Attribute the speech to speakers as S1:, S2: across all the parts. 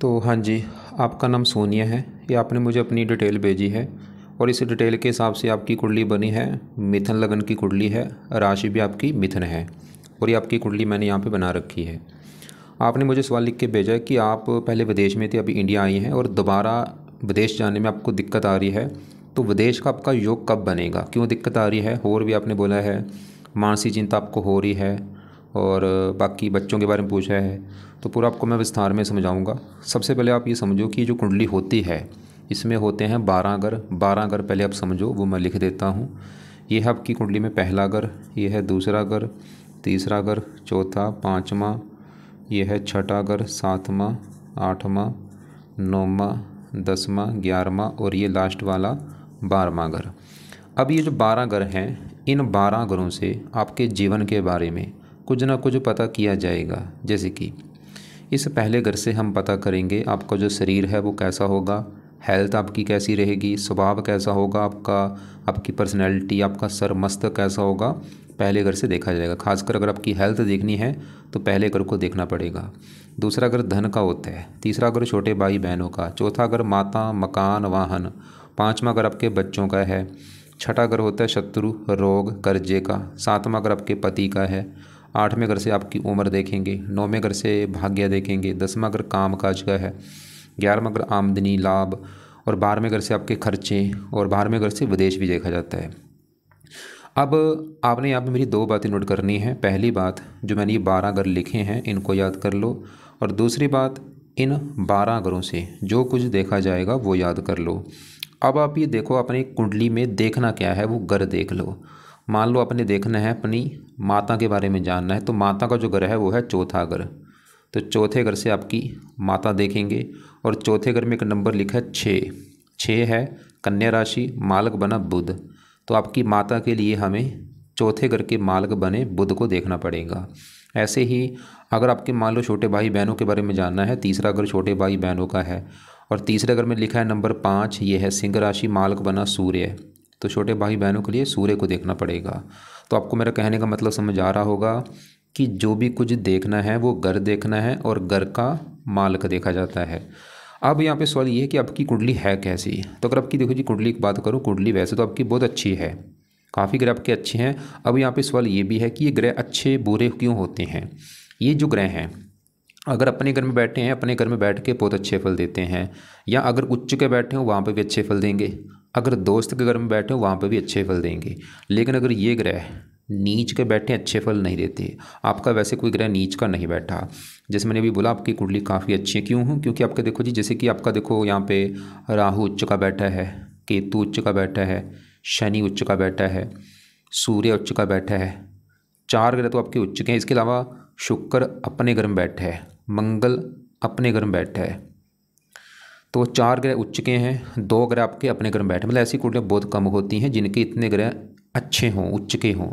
S1: तो हाँ जी, आपका नाम सोनिया है। ये आपने मुझे अपनी डिटेल भेजी है और इस डिटेल के हिसाब से आपकी कुंडली बनी है। मिथुन लगन की कुंडली है, राशि भी आपकी मिथुन है और ये आपकी कुंडली मैंने यहाँ पे बना रखी है। आपने मुझे सवाल लिख के भेजा है कि आप पहले विदेश में थे, अभी इंडिया आई हैं और दोबारा विदेश जाने में आपको दिक्कत आ रही है। तो विदेश का आपका योग कब बनेगा, क्यों दिक्कत आ रही है, और भी आपने बोला है मानसिक चिंता आपको हो रही है और बाकी बच्चों के बारे में पूछा है। तो पूरा आपको मैं विस्तार में समझाऊंगा। सबसे पहले आप ये समझो कि जो कुंडली होती है इसमें होते हैं 12 घर। 12 घर पहले आप समझो, वो मैं लिख देता हूँ। ये है आपकी कुंडली में पहला घर, ये है दूसरा घर, तीसरा घर, चौथा, पाँचवा, ये है छठा घर, सातवां, आठवां, नौवां, 10वां, 11वां और ये लास्ट वाला 12वां घर। अब ये जो 12 घर हैं, इन 12 घरों से आपके जीवन के बारे में कुछ ना कुछ पता किया जाएगा। जैसे कि इस पहले घर से हम पता करेंगे आपका जो शरीर है वो कैसा होगा, हेल्थ आपकी कैसी रहेगी, स्वभाव कैसा होगा आपका, आपकी पर्सनैलिटी, आपका सर मस्तक कैसा होगा, पहले घर से देखा जाएगा। खासकर अगर आपकी हेल्थ देखनी है तो पहले घर को देखना पड़ेगा। दूसरा घर धन का होता है, तीसरा घर छोटे भाई बहनों का, चौथा घर माता, मकान, वाहन, पाँचवा घर आपके बच्चों का है, छठा घर होता है शत्रु, रोग, कर्जे का, सातवां घर आपके पति का है, आठवें घर से आपकी उम्र देखेंगे, नौवें घर से भाग्य देखेंगे, 10वां घर काम काज का है, 11वां घर आमदनी लाभ और 12वें घर से आपके खर्चे और 12वें घर से विदेश भी देखा जाता है। अब आपने यहाँ पे मेरी दो बातें नोट करनी है। पहली बात, जो मैंने ये 12 घर लिखे हैं इनको याद कर लो, और दूसरी बात, इन 12 घरों से जो कुछ देखा जाएगा वो याद कर लो। अब आप ये देखो, अपनी कुंडली में देखना क्या है वो घर देख लो। मान लो आपने देखना है अपनी माता के बारे में जानना है, तो माता का जो घर है वो है चौथा घर। तो चौथे घर से आपकी माता देखेंगे और चौथे घर में एक नंबर लिखा है 6। 6 है कन्या राशि, मालक बना बुध। तो आपकी माता के लिए हमें चौथे घर के मालक बने बुध को देखना पड़ेगा। ऐसे ही अगर आपके मान लो छोटे भाई बहनों के बारे में जानना है, तीसरा घर छोटे भाई बहनों का है और तीसरे घर में लिखा है नंबर 5, ये है सिंह राशि, मालक बना सूर्य। तो छोटे भाई बहनों के लिए सूर्य को देखना पड़ेगा। तो आपको मेरा कहने का मतलब समझ आ रहा होगा कि जो भी कुछ देखना है वो घर देखना है और घर का मालक देखा जाता है। अब यहाँ पे सवाल ये है कि आपकी कुंडली है कैसी। तो अगर आपकी देखो जी कुंडली की बात करूँ, कुंडली वैसे तो आपकी बहुत अच्छी है, काफ़ी ग्रह आपके अच्छे हैं। अब यहाँ पे सवाल ये भी है कि ये ग्रह अच्छे बुरे क्यों होते हैं। ये जो ग्रह हैं अगर अपने घर में बैठे हैं, अपने घर में बैठ के बहुत अच्छे फल देते हैं, या अगर उच्च के बैठे हो वहाँ पे भी अच्छे फल देंगे, अगर दोस्त के घर में बैठे हो वहाँ पे भी अच्छे फल देंगे। लेकिन अगर ये ग्रह नीच के बैठे अच्छे फल नहीं देते। आपका वैसे कोई ग्रह नीच का नहीं बैठा, जैसे मैंने अभी बोला आपकी कुंडली काफ़ी अच्छी है। क्यों हूँ, क्योंकि आपका देखो जी, जैसे कि आपका देखो यहाँ पे राहु उच्च का बैठा है, केतु उच्च का बैठा है, शनि उच्च का बैठा है, सूर्य उच्च का बैठा है। 4 ग्रह तो आपके उच्च के हैं। इसके अलावा शुक्र अपने घर में बैठा है, मंगल अपने घर में बैठा है। तो 4 ग्रह उच्च के हैं, 2 ग्रह आपके अपने घर में बैठे। मतलब ऐसी कुंडलियाँ बहुत कम होती हैं जिनके इतने ग्रह अच्छे हों, उच्च के हों।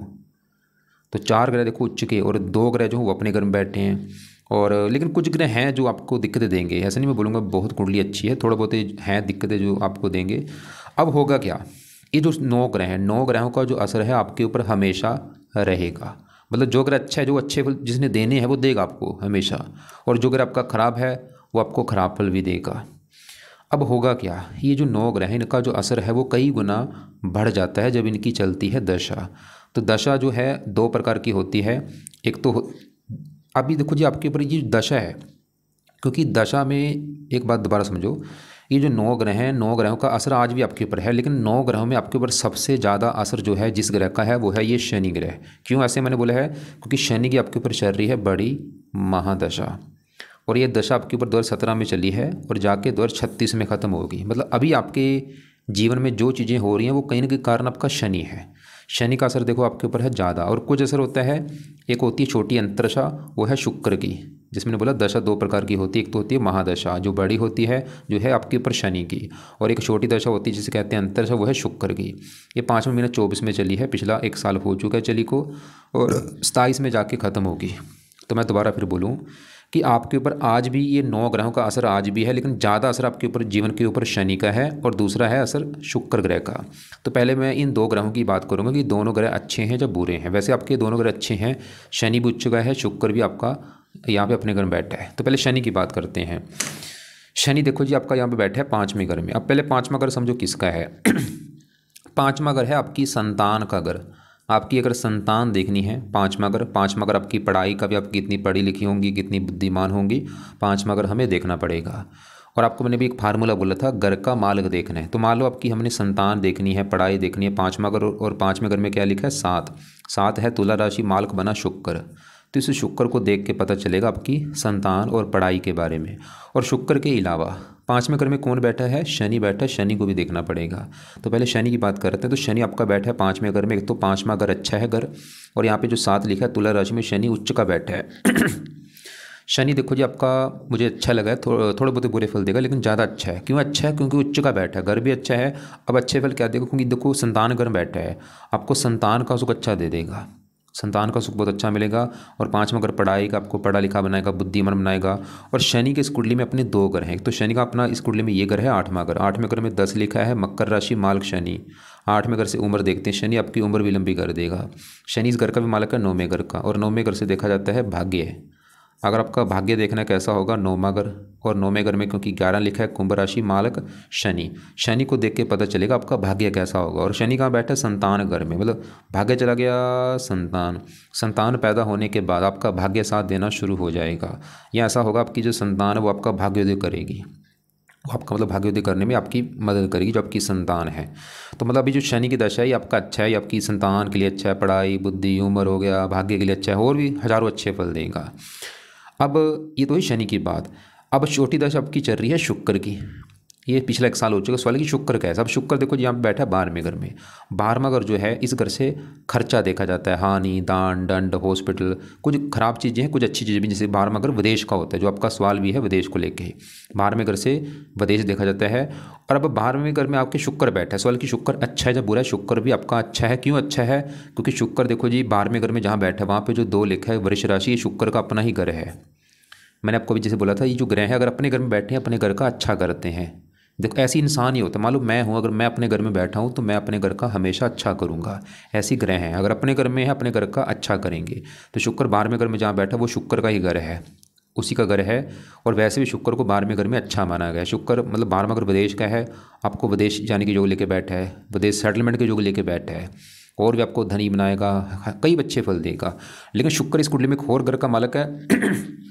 S1: तो 4 ग्रह देखो उच्च के और 2 ग्रह जो वो अपने घर में बैठे हैं। और लेकिन कुछ ग्रह हैं जो आपको दिक्कतें देंगे। ऐसा नहीं मैं बोलूँगा बहुत कुंडली अच्छी है, थोड़ा बहुत हैं दिक्कतें जो आपको देंगे। अब होगा क्या, ये जो 9 ग्रह हैं, 9 ग्रहों का जो असर है आपके ऊपर हमेशा रहेगा। मतलब जो ग्रह अच्छा है, जो अच्छे फल जिसने देने हैं वो देगा आपको हमेशा, और जो ग्रह आपका ख़राब है वो आपको ख़राब फल भी देगा। अब होगा क्या, ये जो 9 ग्रह हैं इनका जो असर है वो कई गुना बढ़ जाता है जब इनकी चलती है दशा। तो दशा जो है 2 प्रकार की होती है। एक तो अभी देखो जी आपके ऊपर ये दशा है, क्योंकि दशा में एक बात दोबारा समझो, ये जो 9 ग्रह हैं, 9 ग्रहों का असर आज भी आपके ऊपर है, लेकिन 9 ग्रहों में आपके ऊपर सबसे ज़्यादा असर जो है जिस ग्रह का है वो है ये शनि ग्रह। क्यों ऐसे मैंने बोला है, क्योंकि शनि की आपके ऊपर चल रही है बड़ी महादशा, और ये दशा आपके ऊपर 2017 में चली है और जाके 2036 में ख़त्म होगी। मतलब अभी आपके जीवन में जो चीज़ें हो रही हैं वो कहीं ना कहीं कारण आपका शनि है। शनि का असर देखो आपके ऊपर है ज़्यादा। और कुछ असर होता है, एक होती है छोटी अंतरदशा, वो है शुक्र की, जिसमें मैंने बोला दशा 2 प्रकार की होती है। एक तो होती है महादशा जो बड़ी होती है, जो है आपके ऊपर शनि की, और एक छोटी दशा होती है जिसे कहते हैं अंतरदशा, वो है शुक्र की। ये 5वें महीना 24 में चली है, पिछला 1 साल हो चुका है चली को, और 27 में जाके ख़त्म होगी। तो मैं दोबारा फिर बोलूँ कि आपके ऊपर आज भी ये 9 ग्रहों का असर आज भी है, लेकिन ज़्यादा असर आपके ऊपर जीवन के ऊपर शनि का है और दूसरा है असर शुक्र ग्रह का। तो पहले मैं इन 2 ग्रहों की बात करूंगा कि दोनों ग्रह अच्छे हैं या बुरे हैं। वैसे आपके दोनों ग्रह अच्छे हैं, शनि भी उच्च ग्रह है, शुक्र भी आपका यहाँ पे अपने घर में बैठा है। तो पहले शनि की बात करते हैं। शनि देखो जी आपका यहाँ पे बैठा है 5वें घर में। अब पहले 5वां घर समझो किसका है। 5वां घर है आपकी संतान का घर। आपकी अगर संतान देखनी है, 5वां घर आपकी पढ़ाई का भी, आप कितनी पढ़ी लिखी होंगी, कितनी बुद्धिमान होंगी, 5वां घर हमें देखना पड़ेगा। और आपको मैंने भी एक फार्मूला बोला था, घर का मालक देखना है। तो मान लो आपकी हमने संतान देखनी है, पढ़ाई देखनी है, 5वां घर, और 5वें घर में क्या लिखा है 7। 7 है तुला राशि, मालक बना शुक्र। तो इस शुक्र को देख के पता चलेगा आपकी संतान और पढ़ाई के बारे में। और शुक्र के अलावा 5वें घर में कौन बैठा है, शनि बैठा है, शनि को भी देखना पड़ेगा। तो पहले शनि की बात करते हैं। तो शनि आपका बैठा है 5वें घर में। एक तो 5वां घर अच्छा है घर, और यहाँ पे जो 7 लिखा है तुला राशि में शनि उच्च का बैठा है। शनि देखो जी आपका मुझे अच्छा लगा है, थोड़े बहुत बुरे फल देगा, लेकिन ज़्यादा अच्छा है। क्यों अच्छा है? क्योंकि उच्च का बैठा है, घर भी अच्छा है। अब अच्छे फल क्या देगा? क्योंकि देखो संतान घर बैठा है, आपको संतान का सुख अच्छा दे देगा, संतान का सुख बहुत अच्छा मिलेगा। और 5वां घर पढ़ाई का, आपको पढ़ा लिखा बनाएगा, बुद्धिमान बनाएगा। और शनि के इस कुंडली में अपने 2 घर हैं। एक तो शनि का अपना इस कुंडली में ये घर है 8वां घर। 8वें घर में 10 लिखा है, मकर राशि, मालक शनि। 8वें घर से उम्र देखते हैं, शनि आपकी उम्र भी लंबी कर देगा। शनि इस घर का भी मालक है 9वें घर का, और 9वें घर से देखा जाता है भाग्य। अगर आपका भाग्य देखना कैसा होगा, 9वां घर, और 9वें घर में क्योंकि 11 लिखा है, कुंभ राशि, मालक शनि। शनि को देख के पता चलेगा आपका भाग्य कैसा होगा। और शनि कहाँ बैठा है, संतान घर में, मतलब भाग्य चला गया संतान। संतान पैदा होने के बाद आपका भाग्य साथ देना शुरू हो जाएगा। या ऐसा होगा आपकी जो संतान है वो आपका भाग्योदय करेगी, वो आपका मतलब भाग्योदय करने में आपकी मदद करेगी जो आपकी संतान है। तो मतलब अभी जो शनि की दशा है ये आपका अच्छा है, ये आपकी संतान के लिए अच्छा है, पढ़ाई, बुद्धि, उम्र हो गया, भाग्य के लिए अच्छा है, और भी हज़ारों अच्छे फल देगा। अब ये तो है शनि की बात। अब छोटी दशा आपकी चल रही है शुक्र की। ये पिछला 1 साल हो चुका। सवाल कि शुक्र कैसा। अब शुक्र देखो जी यहाँ पे बैठा है 12वें घर में। 12वां घर जो है, इस घर से खर्चा देखा जाता है, हानि, दान, दंड, हॉस्पिटल, कुछ खराब चीज़ें हैं, कुछ अच्छी चीज़ें भी। जैसे 12वां घर विदेश का होता है, जो आपका सवाल भी है विदेश को लेके, 12वें घर से विदेश देखा जाता है। और अब 12वें घर में आपके शुक्र बैठा है। सवाल कि शुक्र अच्छा है या बुरा है। शुक्र भी आपका अच्छा है। क्यों अच्छा है? क्योंकि शुक्र देखो जी 12वें घर में जहाँ बैठा है वहाँ पर जो 2 लिखा है वृष राशि, ये शुक्र का अपना ही घर है। मैंने आपको भी जैसे बोला था, ये जो ग्रह है अगर अपने घर में बैठे हैं अपने घर का अच्छा करते हैं। देखो ऐसी इंसान ही होता है, मान लो मैं हूँ, अगर मैं अपने घर में बैठा हूँ तो मैं अपने घर का हमेशा अच्छा करूँगा। ऐसी ग्रह हैं, अगर अपने घर में है अपने घर का अच्छा करेंगे। तो शुक्र 12वें घर में जहाँ बैठा वो शुक्र का ही घर है, उसी का घर है। और वैसे भी शुक्र को 12वें घर में अच्छा माना गया है। शुक्र मतलब 12वां घर विदेश का है, आपको विदेश जाने की योग लेके बैठा है, विदेश सेटलमेंट के योग लेके बैठा है, और भी आपको धनी बनाएगा, कई अच्छे फल देगा। लेकिन शुक्र इस कुंडली में एक और घर का मालक है।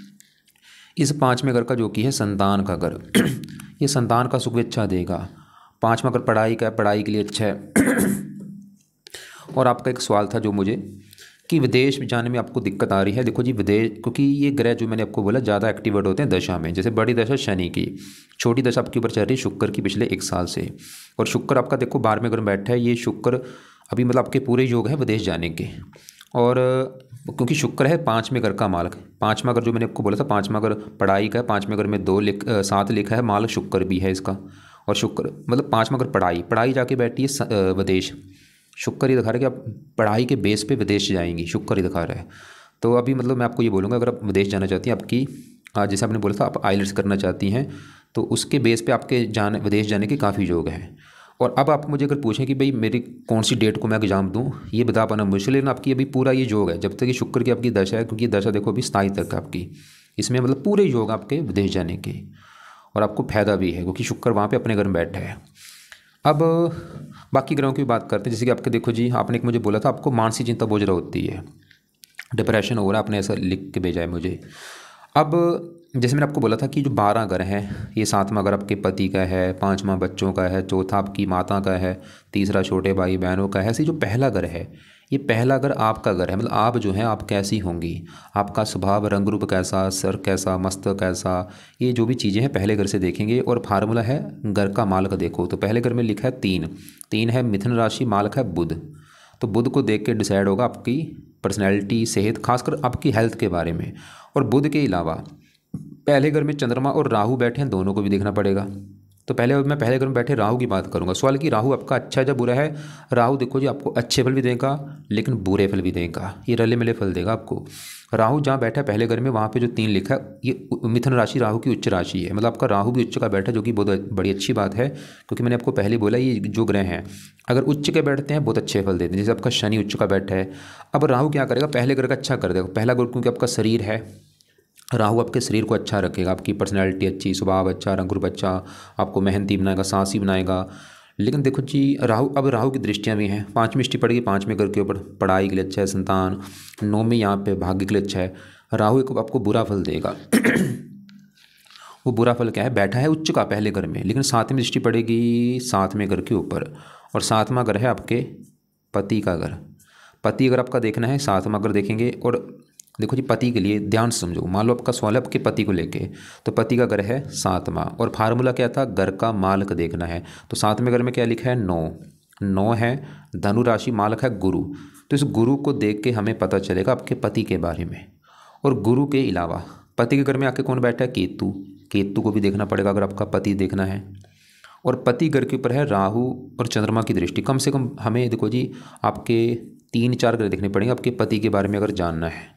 S1: इस 5वें घर का जो कि है संतान का घर, ये संतान का सुख भी अच्छा देगा। 5वां घर पढ़ाई का है, पढ़ाई के लिए अच्छा है। और आपका एक सवाल था जो मुझे, कि विदेश जाने में आपको दिक्कत आ रही है। देखो जी विदेश, क्योंकि ये ग्रह जो मैंने आपको बोला ज़्यादा एक्टिवेट होते हैं दशा में। जैसे बड़ी दशा शनि की, छोटी दशा आपके ऊपर चल रही है शुक्र की पिछले 1 साल से। और शुक्र आपका देखो 12वें घर में बैठा है। ये शुक्र अभी मतलब आपके पूरे योग है विदेश जाने के। और क्योंकि शुक्र है 5वें घर का मालक। 5वां घर जो मैंने आपको बोला था, 5वां घर पढ़ाई का है, 5वें घर में 7 लिखा है, मालक शुक्र भी है इसका। और शुक्र मतलब 5वां घर पढ़ाई जाके बैठी है विदेश। शुक्र ही दिखा रहा है कि आप पढ़ाई के बेस पे विदेश जाएंगी, शुक्र ही दिखा रहा है। तो अभी मतलब मैं आपको ये बोलूँगा, अगर आप विदेश जाना चाहती हैं, आपकी जैसे आपने बोला था आप आइलेट्स करना चाहती हैं, तो उसके बेस पे आपके विदेश जाने के काफ़ी योग हैं। और अब आप मुझे अगर पूछें कि भाई मेरी कौन सी डेट को मैं एग्जाम दूं, ये बता पाना मुश्किल है। लेकिन आपकी अभी पूरा ये योग है जब तक कि शुक्र की आपकी दशा है, क्योंकि दशा देखो अभी 27 तक आपकी, इसमें मतलब पूरे योग आपके विदेश जाने के, और आपको फायदा भी है क्योंकि शुक्र वहाँ पे अपने घर में बैठा है। अब बाकी ग्रहों की बात करते हैं। जैसे कि आपके देखो जी, आपने एक मुझे बोला था आपको मानसिक चिंता बहुत ज़्यादा होती है, डिप्रेशन हो रहा है, आपने ऐसा लिख के भेजा है मुझे। अब जैसे मैंने आपको बोला था कि जो 12 घर हैं, ये 7वां घर आपके पति का है, 5वां बच्चों का है, चौथा आपकी माता का है, तीसरा छोटे भाई बहनों का है। ऐसे जो पहला घर है, ये पहला घर आपका घर है। मतलब आप जो हैं आप कैसी होंगी, आपका स्वभाव, रंग रूप कैसा, सर कैसा, मस्तक कैसा, ये जो भी चीज़ें हैं पहले घर से देखेंगे। और फार्मूला है घर का मालक देखो, तो पहले घर में लिखा है 3 है, मिथुन राशि, मालक है बुध। तो बुध को देख के डिसाइड होगा आपकी पर्सनैलिटी, सेहत, खासकर आपकी हेल्थ के बारे में। और बुध के अलावा पहले घर में चंद्रमा और राहु बैठे हैं, दोनों को भी देखना पड़ेगा। तो मैं पहले घर में बैठे राहु की बात करूंगा। सवाल कि राहु आपका अच्छा है या बुरा है। राहु देखो जी आपको अच्छे फल भी देगा लेकिन बुरे फल भी देगा, ये रले मिले फल देगा आपको। राहु जहाँ बैठा है पहले घर में, वहाँ पे जो 3 लिखा है, ये मिथुन राशि राहु की उच्च राशि है। मतलब आपका राहु भी उच्च का बैठा है, जो कि बहुत बड़ी अच्छी बात है। क्योंकि मैंने आपको पहले बोला ये जो ग्रह हैं अगर उच्च के बैठते हैं बहुत अच्छे फल देते हैं। जैसे आपका शनि उच्च का बैठा है, अब राहु क्या करेगा, पहले घर का अच्छा कर देगा। पहला घर क्योंकि आपका शरीर है, राहु आपके शरीर को अच्छा रखेगा, आपकी पर्सनैलिटी अच्छी, स्वभाव अच्छा, रंग रूप अच्छा, आपको मेहनती बनाएगा, साहसी बनाएगा। लेकिन देखो जी राहु, अब राहु की दृष्टियाँ भी हैं, 5वीं दृष्टि पड़ेगी 5वें घर के ऊपर, पढ़ाई के लिए अच्छा है, संतान, 9वीं यहाँ पे भाग्य के लिए अच्छा है। राहु एक आपको बुरा फल देगा। वो बुरा फल क्या है, बैठा है उच्च का पहले घर में, लेकिन 7वीं दृष्टि पड़ेगी 7वें घर के ऊपर, और 7वां घर है आपके पति का घर। पति अगर आपका देखना है 7वां घर देखेंगे। और देखो जी पति के लिए ध्यान से समझो, मान लो आपका सवाल है आपके पति को लेके, तो पति का घर है 7वां, और फार्मूला क्या था, घर का मालक देखना है। तो 7वें घर में क्या लिखा है, 9, 9 है, धनु राशि, मालक है गुरु। तो इस गुरु को देख के हमें पता चलेगा आपके पति के बारे में। और गुरु के अलावा पति के घर में आके कौन बैठा है, केतु, केतु को भी देखना पड़ेगा अगर आपका पति देखना है। और पति घर के ऊपर है राहु और चंद्रमा की दृष्टि। कम से कम हमें देखो जी आपके 3-4 घर देखने पड़ेंगे आपके पति के बारे में अगर जानना है,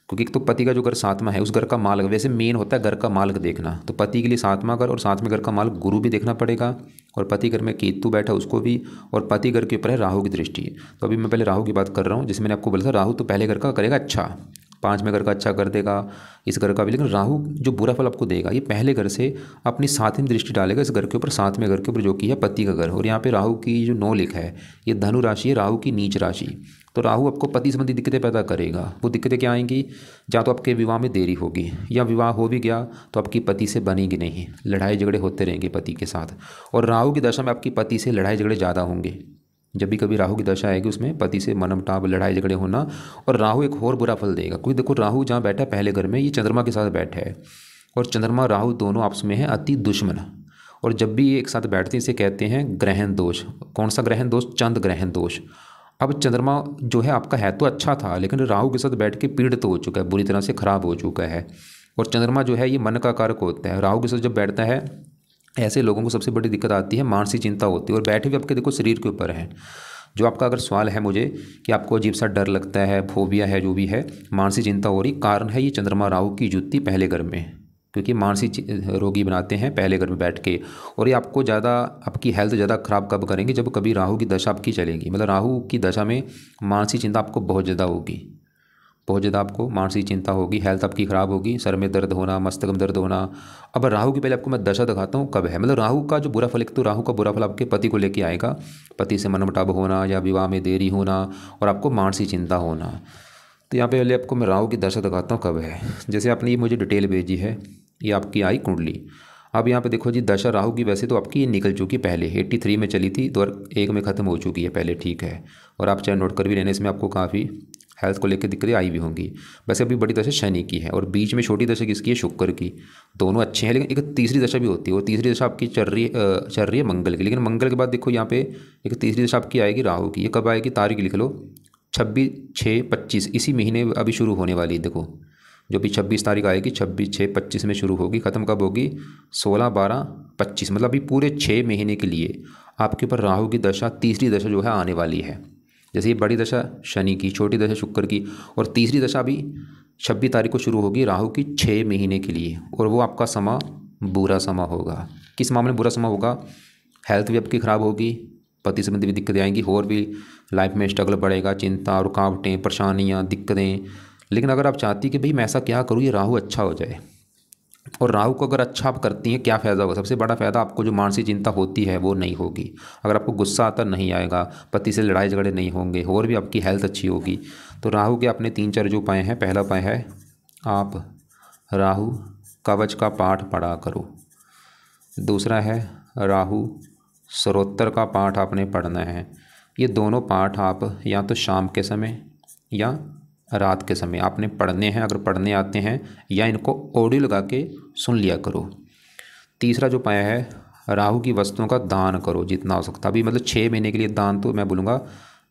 S1: क्योंकि एक तो पति का जो घर 7वां है उस घर का मालक, वैसे मेन होता है घर का मालक देखना, तो पति के लिए 7वां घर और 7वें घर का मालक गुरु भी देखना पड़ेगा, और पति घर में केतु बैठा उसको भी, और पति घर के ऊपर है राहु की दृष्टि। तो अभी मैं पहले राहु की बात कर रहा हूँ, जिसमें मैंने आपको बोला था राहु तो पहले घर का करेगा अच्छा, 5वें घर का अच्छा कर देगा, इस घर का भी। लेकिन राहु जो बुरा फल आपको देगा, ये पहले घर से अपनी 7वीं दृष्टि डालेगा इस घर के ऊपर, 7वें घर के ऊपर, जो कि है पति का घर। और यहाँ पे राहु की जो 9 लिखा है, ये धनु राशि है, राहु की नीच राशि। तो राहु आपको पति संबंधी दिक्कतें पैदा करेगा। वो दिक्कतें क्या आएंगी, या तो आपके विवाह में देरी होगी, या विवाह हो भी गया तो आपकी पति से बनेगी नहीं, लड़ाई झगड़े होते रहेंगे पति के साथ। और राहु की दशा में आपकी पति से लड़ाई झगड़े ज़्यादा होंगे, जब भी कभी राहु की दशा आएगी उसमें पति से मनमुटाव, लड़ाई झगड़े होना। और राहु एक और बुरा फल देगा, क्योंकि देखो राहु जहाँ बैठा है पहले घर में, ये चंद्रमा के साथ बैठा है, और चंद्रमा राहु दोनों आपस में है अति दुश्मन। और जब भी ये एक साथ बैठते हैं इसे कहते हैं ग्रहण दोष। कौन सा ग्रहण दोष, चंद्र ग्रहण दोष। अब चंद्रमा जो है आपका है तो अच्छा था, लेकिन राहु के साथ बैठ के पीड़ित हो चुका है, बुरी तरह से खराब हो चुका है। और चंद्रमा जो है ये मन का कारक होता है, राहु के साथ जब बैठता है ऐसे लोगों को सबसे बड़ी दिक्कत आती है, मानसिक चिंता होती है। और बैठे भी आपके देखो शरीर के ऊपर है। जो आपका अगर सवाल है मुझे कि आपको अजीब सा डर लगता है, फोबिया है, जो भी है, मानसिक चिंता हो रही, कारण है ये चंद्रमा राहु की युति पहले घर में, क्योंकि मानसिक रोगी बनाते हैं पहले घर में बैठ के। और ये आपको ज़्यादा, आपकी हेल्थ ज़्यादा ख़राब कब करेंगे, जब कभी राहु की दशा आपकी चलेगी, मतलब राहु की दशा में मानसिक चिंता आपको बहुत ज़्यादा होगी, बहुत ज़्यादा आपको मानसिक चिंता होगी, हेल्थ आपकी ख़राब होगी, सर में दर्द होना, मस्तक में दर्द होना। अब राहु की पहले आपको मैं दशा दिखाता हूँ कब है, मतलब राहु का जो बुरा फल, एक तो राहु का बुरा फल आपके पति को लेके आएगा, पति से मनमुटाव होना या विवाह में देरी होना, और आपको मानसिक चिंता होना। तो यहाँ पे पहले आपको मैं राहु की दशा दिखाता हूँ कब है। जैसे आपने ये मुझे डिटेल भेजी है, ये आपकी आई कुंडली। अब यहाँ पे देखो जी दशा राहु की वैसे तो आपकी ये निकल चुकी पहले, 83 में चली थी, 2001 में ख़त्म हो चुकी है पहले, ठीक है। और आप चाहे नोट कर भी लेने, इसमें आपको काफ़ी हेल्थ को लेकर दिक्कतें आई भी होंगी। वैसे अभी बड़ी दशा शनि की है, और बीच में छोटी दशा किसकी है, शुक्र की। दोनों अच्छे हैं, लेकिन एक तीसरी दशा भी होती है, और तीसरी दशा आपकी चल रही है मंगल की। लेकिन मंगल के बाद देखो यहाँ पे एक तीसरी दशा आपकी आएगी राहु की। ये कब आएगी, तारीख लिख लो, 26/6/25, इसी महीने अभी शुरू होने वाली। देखो जो भी 26 तारीख आएगी, 26/6/25 में शुरू होगी, ख़त्म कब होगी, 16/12/25, मतलब अभी पूरे 6 महीने के लिए आपके ऊपर राहु की दशा, तीसरी दशा जो है आने वाली है। जैसे ये बड़ी दशा शनि की, छोटी दशा शुक्र की, और तीसरी दशा भी 26 तारीख को शुरू होगी राहु की, 6 महीने के लिए। और वो आपका समा बुरा समा होगा। किस मामले में बुरा समा होगा, हेल्थ भी आपकी ख़राब होगी, पति संबंधी भी दिक्कतें आएंगी, और भी लाइफ में स्ट्रगल बढ़ेगा, चिंता, रुकावटें, परेशानियाँ, दिक्कतें। लेकिन अगर आप चाहती कि भाई मैं ऐसा क्या करूँ ये राहु अच्छा हो जाए, और राहु को अगर अच्छा आप करती हैं, क्या फ़ायदा होगा, सबसे बड़ा फ़ायदा आपको जो मानसिक चिंता होती है वो नहीं होगी। अगर आपको गुस्सा आता नहीं आएगा, पति से लड़ाई झगड़े नहीं होंगे, और भी आपकी हेल्थ अच्छी होगी। तो राहु के अपने 3-4 जो उपाय हैं, पहला उपाय है आप राहु कवच का पाठ पढ़ा करो। दूसरा है राहु स्तोत्र का पाठ आपने पढ़ना है। ये दोनों पाठ आप या तो शाम के समय या रात के समय आपने पढ़ने हैं, अगर पढ़ने आते हैं, या इनको ऑडियो लगा के सुन लिया करो। तीसरा जो उपाय है, राहु की वस्तुओं का दान करो जितना हो सकता। अभी मतलब 6 महीने के लिए दान तो मैं बोलूँगा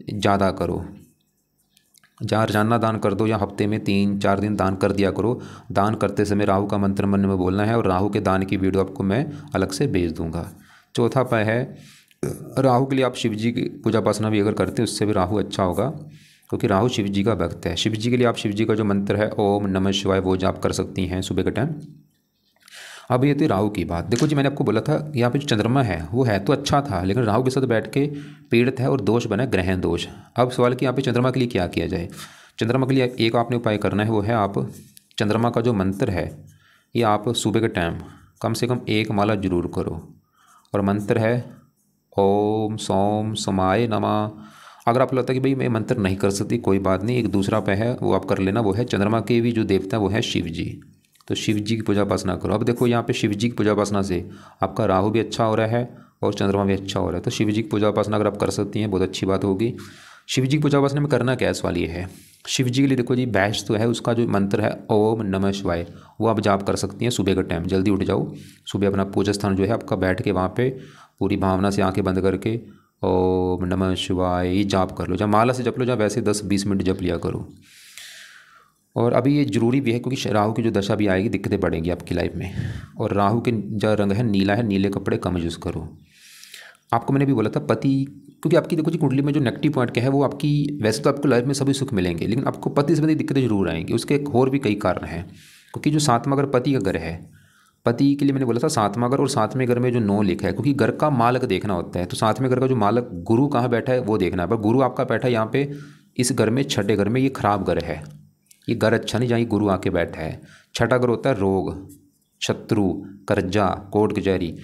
S1: ज़्यादा करो, जहाँ रोजाना दान कर दो, या हफ्ते में 3-4 दिन दान कर दिया करो। दान करते समय राहु का मंत्र मन में बोलना है, और राहु के दान की वीडियो आपको मैं अलग से भेज दूँगा। चौथा उपाय है राहु के लिए आप शिव जी की पूजा उपासना भी अगर करते हैं, उससे भी राहु अच्छा होगा, क्योंकि राहु शिव जी का भक्त है। शिव जी के लिए आप शिव जी का जो मंत्र है ओम नमः शिवाय, वो जाप कर सकती हैं सुबह के टाइम। अब ये थी राहु की बात। देखो जी मैंने आपको बोला था यहाँ पे जो चंद्रमा है वो है तो अच्छा था, लेकिन राहु के साथ बैठ के पीड़ित है, और दोष बना ग्रहण दोष। अब सवाल कि यहाँ पे चंद्रमा के लिए क्या किया जाए। चंद्रमा के लिए एक आपने उपाय करना है, वो है आप चंद्रमा का जो मंत्र है ये आप सुबह के टाइम कम से कम 1 माला जरूर करो। और मंत्र है ओम सोम समाय नमः। अगर आपको लगता है कि भाई मैं मंत्र नहीं कर सकती, कोई बात नहीं, एक दूसरा पे है वो आप कर लेना, वो है चंद्रमा के भी जो देवता है वो है शिव जी। तो शिव जी की पूजा उपासना करो। अब देखो यहाँ पे शिव जी की पूजा उपासना से आपका राहु भी अच्छा हो रहा है और चंद्रमा भी अच्छा हो रहा है। तो शिव जी की पूजा उपासना अगर आप कर सकती हैं बहुत अच्छी बात होगी। शिव जी की पूजा उपासना में करना क्या है, सवाल ये है। शिव जी के लिए देखो जी बेस्ट तो है उसका जो मंत्र है ओम नमः शिवाय, वो आप जाप कर सकती हैं सुबह के टाइम। जल्दी उठ जाओ सुबह, अपना पूजा स्थान जो है आपका बैठ के वहाँ पे पूरी भावना से आंखें बंद करके ओम नमः शिवाय ये जाप कर लो, जहाँ माला से जप लो, जहाँ वैसे 10-20 मिनट जप लिया करो। और अभी ये जरूरी भी है क्योंकि राहु की जो दशा भी आएगी, दिक्कतें बढ़ेंगी आपकी लाइफ में। और राहु के जो रंग है नीला है, नीले कपड़े कम यूज़ करो। आपको मैंने भी बोला था पति, क्योंकि आपकी देखो जी कुंडली में जो नेगेटिव पॉइंट क्या है वो आपकी, वैसे तो आपको लाइफ में सभी सुख मिलेंगे लेकिन आपको पति संबंधी दिक्कतें जरूर आएंगी। उसके और भी कई कारण हैं, क्योंकि जो 7वां घर पति का घर है, पति के लिए मैंने बोला था 7वां घर, और 7वें घर में जो 9 लिखा है, क्योंकि घर का मालक देखना होता है। तो 7वें घर का जो मालक गुरु कहाँ बैठा है वो देखना है। पर गुरु आपका बैठा है यहाँ पे इस घर में, छठे घर में, ये खराब घर है, ये घर अच्छा नहीं जहाँ ये गुरु आके बैठा है। छठा घर होता है रोग, शत्रु, कर्जा, कोर्ट कचहरी।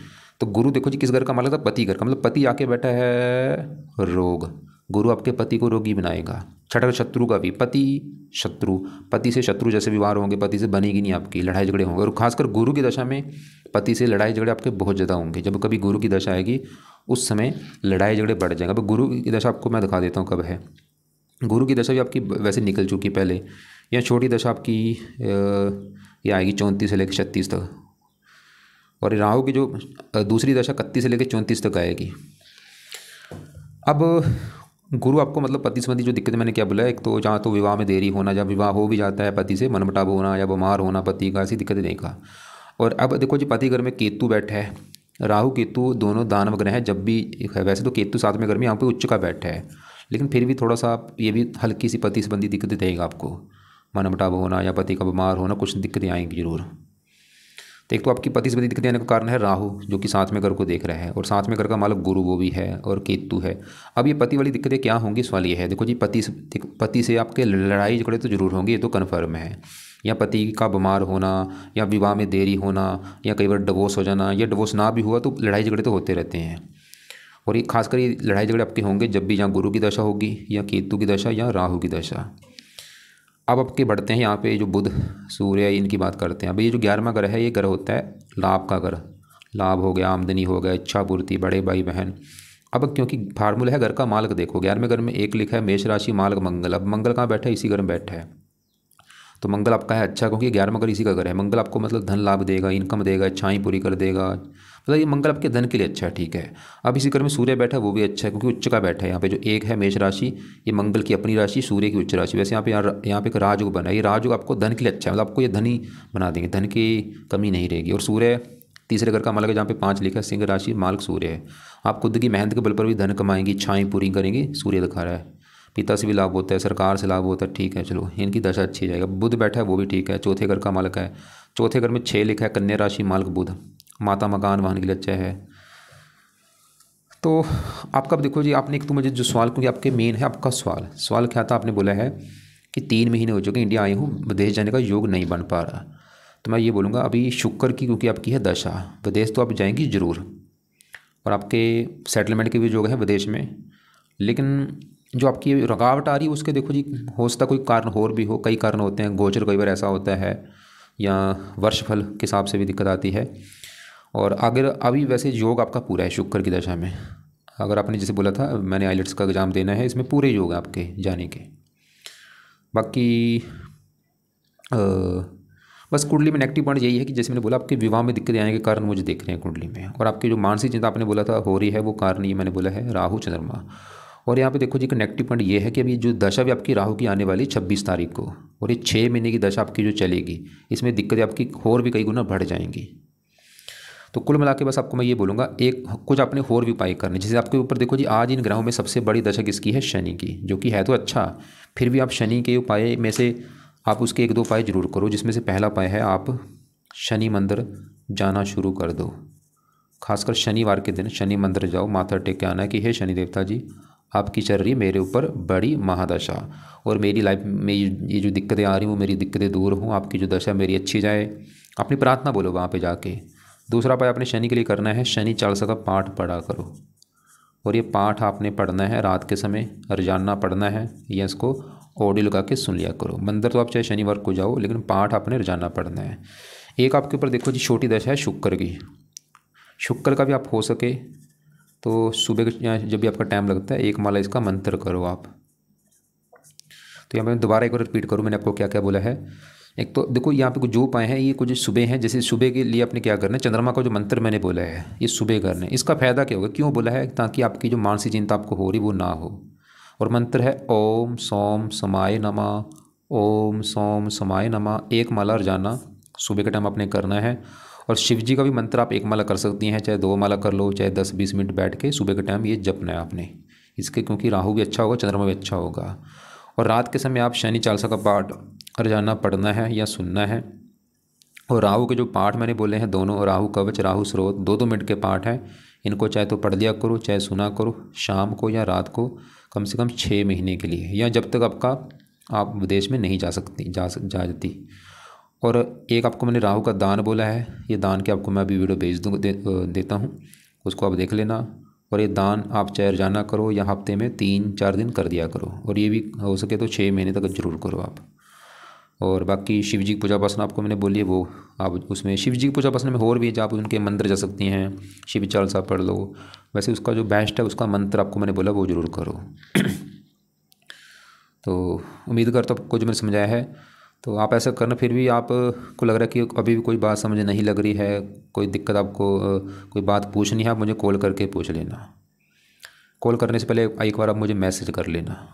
S1: तो गुरु देखो जी किस घर का मालक था, पति घर का, मतलब पति आके बैठा है रोग, गुरु आपके पति को रोगी बनाएगा। छठा शत्रु का भी, पति शत्रु, पति से शत्रु जैसे व्यवहार होंगे, पति से बनेगी नहीं आपकी, लड़ाई झगड़े होंगे। और खासकर गुरु की दशा में पति से लड़ाई झगड़े आपके बहुत ज़्यादा होंगे। जब कभी गुरु की दशा आएगी उस समय लड़ाई झगड़े बढ़ जाएंगे। अब गुरु की दशा आपको मैं दिखा देता हूँ कब है। गुरु की दशा भी आपकी वैसे निकल चुकी पहले, या छोटी दशा आपकी ये आएगी 34 से लेकर 36 तक, और राहु की जो दूसरी दशा 31 से लेकर 34 तक आएगी। अब गुरु आपको मतलब पति संबंधी जो दिक्कतें मैंने क्या बोला, एक तो जहाँ तो विवाह में देरी होना, जहाँ विवाह हो भी जाता है पति से मनमुटाव होना या बीमार होना पति का, ऐसी दिक्कतें नहीं का। और अब देखो जी पति घर में केतु बैठा है, राहु केतु दोनों दानव ग्रह हैं। जब भी वैसे तो केतु 7वें घर में यहाँ पे उच्च का बैठा है, लेकिन फिर भी थोड़ा सा ये भी हल्की सी पति संबंधी दिक्कतें देगा आपको, मनमुटाव होना या पति का बीमार होना, कुछ दिक्कतें आएंगी जरूर। तो एक तो आपकी पति संबंधी दिक्कतें आने का कारण है राहु जो कि 7वें घर को देख रहा है, और 7वें घर का मालक गुरु वो भी है और केतु है। अब ये पति वाली दिक्कतें क्या होंगी, सवाल ये है। देखो जी पति से आपके लड़ाई झगड़े तो जरूर होंगे, ये तो कन्फर्म है, या पति का बीमार होना, या विवाह में देरी होना, या कई बार डिवोर्स हो जाना, या डिवोर्स ना भी हुआ तो लड़ाई झगड़े तो होते रहते हैं। और ये खासकर ये लड़ाई झगड़े आपके होंगे जब भी जहाँ गुरु की दशा होगी, या केतु की दशा, या राहु की दशा। अब आपके बढ़ते हैं यहाँ पे जो बुध सूर्य इनकी बात करते हैं। अब ये जो 11वां घर है, ये घर होता है लाभ का घर, लाभ हो गया, आमदनी हो गया, इच्छा पूर्ति, बड़े भाई बहन। अब क्योंकि फार्मूला है घर का मालक, देखो 11वें घर में एक लिखा है मेष राशि मालक मंगल। अब मंगल कहाँ बैठा है, इसी घर में बैठा है। तो मंगल आपका है अच्छा, क्योंकि 11वां घर इसी का घर है। मंगल आपको मतलब धन लाभ देगा, इनकम देगा, इच्छाएं पूरी कर देगा, मतलब ये मंगल आपके धन के लिए अच्छा है, ठीक है। अब इसी घर में सूर्य बैठा है, वो भी अच्छा है क्योंकि उच्च का बैठा है। यहाँ पे जो एक है मेष राशि, ये मंगल की अपनी राशि, सूर्य की उच्च राशि। वैसे यहाँ पे एक राजयोग बना है, ये राजयोग आपको धन के लिए अच्छा है, मतलब आपको ये धनी बना देंगे, धन की कमी नहीं रहेगी। और सूर्य तीसरे घर का मालक है, जहाँ पे 5 लिखा है, सिंह राशि मालक सूर्य है। आप खुद की मेहनत के बल पर भी धन कमाएंगी, इच्छाएं पूरी करेंगी, सूर्य दिखा रहा है। पिता से भी लाभ होता है, सरकार से लाभ होता है, ठीक है, चलो इनकी दशा अच्छी जाएगा। बुध बैठा है वो भी ठीक है, चौथे घर का मालक है। चौथे घर में 6 लिखा है, कन्या राशि मालक बुध, माता मकान वाहन के लिए अच्छा है। तो आपका देखो जी, आपने एक तो मुझे जो सवाल, क्योंकि आपके मेन है आपका सवाल क्या था, आपने बोला है कि 3 महीने हो चुके इंडिया आए हूँ, विदेश जाने का योग नहीं बन पा रहा। तो मैं ये बोलूँगा अभी शुक्र की, क्योंकि आपकी है दशा, विदेश तो आप जाएंगी जरूर, और आपके सेटलमेंट के भी योग है विदेश में। लेकिन जो आपकी रुकावट आ रही है उसके देखो जी, हो सकता कोई कारण और भी हो, कई कारण होते हैं, गोचर कई बार ऐसा होता है, या वर्षफल के हिसाब से भी दिक्कत आती है। और अगर अभी वैसे योग आपका पूरा है शुक्र की दशा में, अगर आपने जैसे बोला था मैंने आइलेट्स का एग्ज़ाम देना है, इसमें पूरे योग है आपके जाने के। बाकी बस कुंडली में नेगेटिव पॉइंट यही है कि जैसे मैंने बोला आपके विवाह में दिक्कत आने के कारण मुझे दिख रहे हैं कुंडली में। और आपकी जो मानसिक चिंता आपने बोला था हो रही है, वो कारण ये मैंने बोला है राहु चंद्रमा। और यहाँ पे देखो जी एक नेगेटिव पॉइंट ये है कि अभी जो दशा भी आपकी राहु की आने वाली 26 तारीख को, और ये 6 महीने की दशा आपकी जो चलेगी, इसमें दिक्कतें आपकी और भी कई गुना बढ़ जाएंगी। तो कुल मिला के बस आपको मैं ये बोलूँगा, कुछ आपने और भी उपाय करने, जैसे आपके ऊपर देखो जी आज इन ग्रहों में सबसे बड़ी दशा किसकी है, शनि की, जो कि है तो अच्छा, फिर भी आप शनि के उपाय में से आप उसके 1-2 उपाय जरूर करो, जिसमें से पहला उपाय है आप शनि मंदिर जाना शुरू कर दो। खासकर शनिवार के दिन शनि मंदिर जाओ, माथा टेक के आना है कि हे शनि देवता जी आपकी चल रही है मेरे ऊपर बड़ी महादशा, और मेरी लाइफ में ये जो दिक्कतें आ रही हैं वो मेरी दिक्कतें दूर हों, आपकी जो दशा मेरी अच्छी जाए। अपनी प्रार्थना बोलो वहाँ पे जाके। दूसरा उपाय आपने शनि के लिए करना है, शनि चालीसा का पाठ पढ़ा करो। और ये पाठ आपने पढ़ना है रात के समय, रोजाना पढ़ना है, या इसको ऑडियो लगा के सुन लिया करो। मंदिर तो आप चाहे शनिवार को जाओ, लेकिन पाठ आपने रोजाना पढ़ना है। एक आपके ऊपर देखो जी छोटी दशा है शुक्र की। शुक्र का भी आप हो सके तो सुबह या जब भी आपका टाइम लगता है एक माला इसका मंत्र करो आप। तो यहाँ पे मैं दोबारा एक बार रिपीट करूँ मैंने आपको क्या क्या बोला है। एक तो देखो यहाँ पे कुछ जो उपाय हैं ये कुछ सुबह हैं, जैसे सुबह के लिए आपने क्या करना है, चंद्रमा का जो मंत्र मैंने बोला है ये सुबह करना है। इसका फ़ायदा क्या होगा, क्यों बोला है, ताकि आपकी जो मानसिक चिंता आपको हो रही वो ना हो। और मंत्र है ओम सोम समाय नमः, ओम सोम समाय नमः। एक माला रोजाना सुबह के टाइम आपने करना है। और शिव जी का भी मंत्र आप एक माला कर सकती हैं, चाहे 2 माला कर लो, चाहे 10-20 मिनट बैठ के सुबह के टाइम ये जपना है आपने इसके, क्योंकि राहु भी अच्छा होगा, चंद्रमा भी अच्छा होगा। और रात के समय आप शनि चालीसा का पाठ रोजाना पढ़ना है या सुनना है। और राहु के जो पाठ मैंने बोले हैं दोनों, राहु कवच राहु स्रोत, 2-2 मिनट के पाठ हैं। इनको चाहे तो पढ़ लिया करो, चाहे सुना करो, शाम को या रात को, कम से कम 6 महीने के लिए, या जब तक आप विदेश में नहीं जा जाती। और एक आपको मैंने राहु का दान बोला है, ये दान के आपको मैं अभी वीडियो भेज देता हूँ, उसको आप देख लेना। और ये दान आप चाहे रोजाना करो या हफ्ते में 3-4 दिन कर दिया करो, और ये भी हो सके तो 6 महीने तक ज़रूर करो आप। और बाकी शिव जी की पूजा उपासना आपको मैंने बोली है, वो आप उसमें शिव जी की पूजा उपासना में और भी आप उनके मंदिर जा सकती हैं, शिव चालीसा पढ़ लो। वैसे उसका जो बेस्ट है उसका मंत्र आपको मैंने बोला वो ज़रूर करो। तो उम्मीद करता हूँ आपको जो मैंने समझाया है तो आप ऐसा करना। फिर भी आप को लग रहा है कि अभी भी कोई बात समझ नहीं लग रही है, कोई दिक्कत आपको कोई बात पूछनी है, आप मुझे कॉल करके पूछ लेना। कॉल करने से पहले एक बार आप मुझे मैसेज कर लेना।